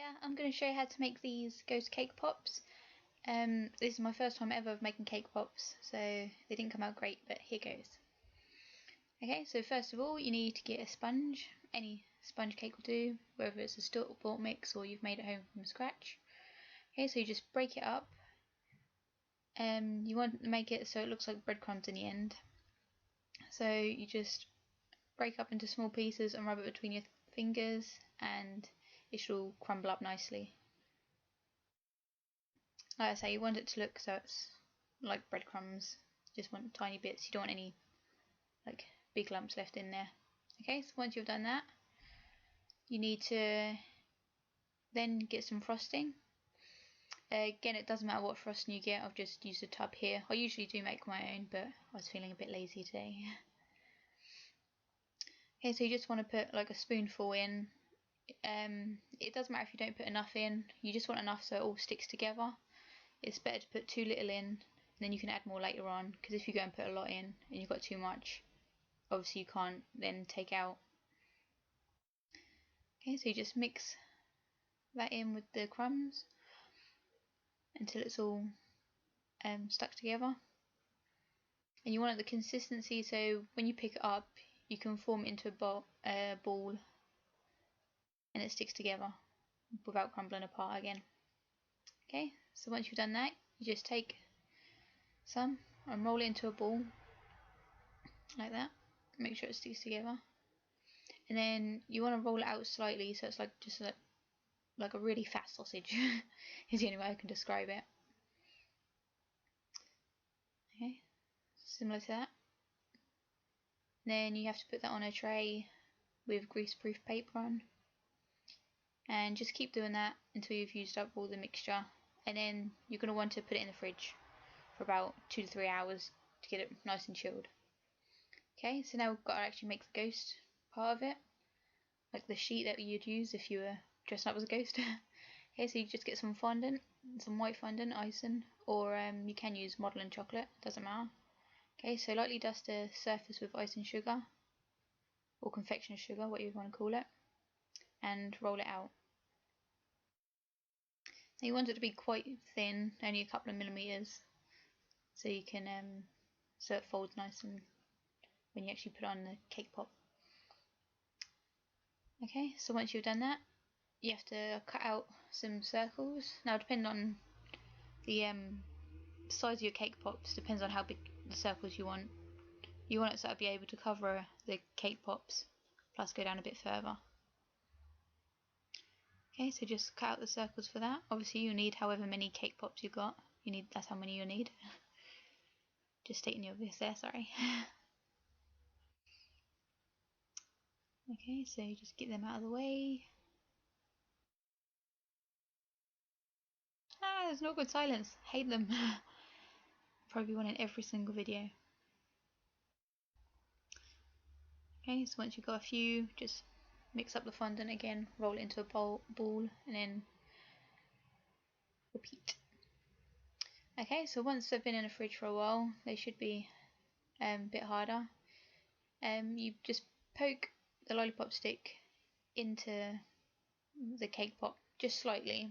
Hiya, I'm going to show you how to make these ghost cake pops. This is my first time ever of making cake pops, so they didn't come out great, but here goes. Okay, so first of all you need to get a sponge. Any sponge cake will do, whether it's a store-bought mix or you've made it home from scratch. Okay, so you just break it up. You want to make it so it looks like breadcrumbs in the end. So you just break up into small pieces and rub it between your fingers, and it should all crumble up nicely. Like I say, you want it to look so it's like breadcrumbs. Just want tiny bits. You don't want any like big lumps left in there. Okay, so once you've done that, you need to then get some frosting. Again, it doesn't matter what frosting you get. I've just used a tub here. I usually do make my own, but I was feeling a bit lazy today. Okay, so you just want to put like a spoonful in. It doesn't matter if you don't put enough in. You just want enough so it all sticks together. It's better to put too little in, and then you can add more later on, because if you go and put a lot in and you've got too much, obviously you can't then take out. Okay, so you just mix that in with the crumbs until it's all stuck together. And you want the consistency so when you pick it up you can form it into a ball and it sticks together without crumbling apart again. Okay, so once you've done that, you just take some and roll it into a ball like that. Make sure it sticks together, and then you want to roll it out slightly so it's like just like a really fat sausage is the only way I can describe it. Okay, similar to that. Then you have to put that on a tray with greaseproof paper on, and just keep doing that until you've used up all the mixture, and then you're going to want to put it in the fridge for about 2 to 3 hours to get it nice and chilled. Okay, so now we've got to actually make the ghost part of it, like the sheet that you'd use if you were dressing up as a ghost. Okay, so you just get some fondant, some white fondant, icing, or you can use modeling chocolate, doesn't matter. Okay, so lightly dust the surface with icing sugar, or confectioner sugar, what you want to call it, and roll it out. Now you want it to be quite thin, only a couple of millimeters, so you can so it folds nice and when you actually put on the cake pop. Okay, so once you've done that, you have to cut out some circles. Now, depending on the size of your cake pops, depends on how big the circles you want. You want it so it'll be able to cover the cake pops, plus go down a bit further. Okay, so just cut out the circles for that. Obviously you need however many cake pops you got. That's how many you need. Just stating the obvious there, sorry. Okay, so you just get them out of the way. Ah, there's no good silence. Hate them. Probably one in every single video. Okay, so once you've got a few, just mix up the fondant again, roll it into a ball, and then repeat. Okay, so once they've been in the fridge for a while, they should be a bit harder. You just poke the lollipop stick into the cake pop just slightly,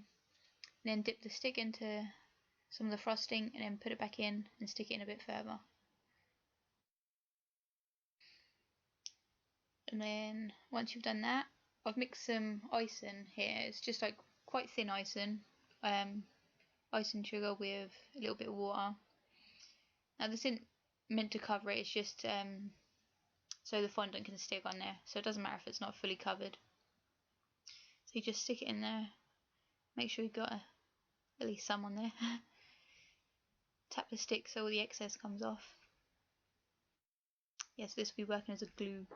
and then dip the stick into some of the frosting and then put it back in and stick it in a bit further. And then once you've done that, I've mixed some icing here. It's just like quite thin icing, icing sugar with a little bit of water. Now this isn't meant to cover it, it's just so the fondant can stick on there, so it doesn't matter if it's not fully covered. So you just stick it in there, make sure you've got at least some on there. Tap the stick so all the excess comes off. Yes, this will be working as a glue.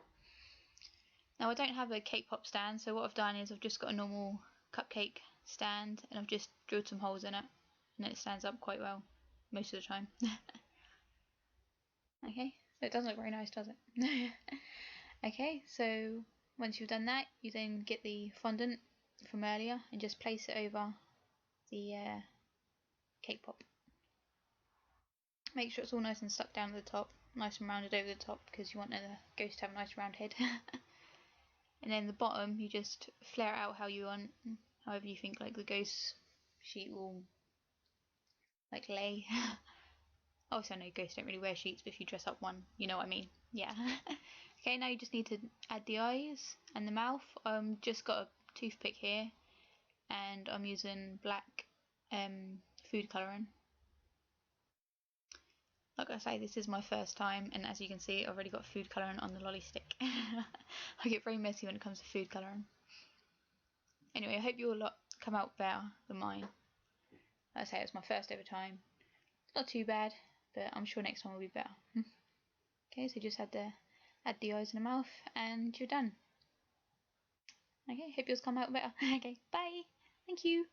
Now I don't have a cake pop stand, so what I've done is I've just got a normal cupcake stand and I've just drilled some holes in it, and then it stands up quite well most of the time. Okay, so it doesn't look very nice, does it? Okay, so once you've done that, you then get the fondant from earlier and just place it over the cake pop. Make sure it's all nice and stuck down at the top, nice and rounded over the top, because you want the ghost to have a nice round head. And then the bottom, you just flare it out how you want. however you think like the ghost sheet will like lay. Also, I know ghosts don't really wear sheets, but if you dress up one, you know what I mean. Yeah. Okay, now you just need to add the eyes and the mouth. Just got a toothpick here, and I'm using black food colouring. Like I say, this is my first time, and as you can see, I've already got food colouring on the lolly stick. I get very messy when it comes to food colouring. Anyway, I hope your lot come out better than mine. Like I say, it's my first ever time. Not too bad, but I'm sure next time will be better. Okay, so just add the eyes and the mouth, and you're done. Okay, hope yours come out better. Okay, bye. Thank you.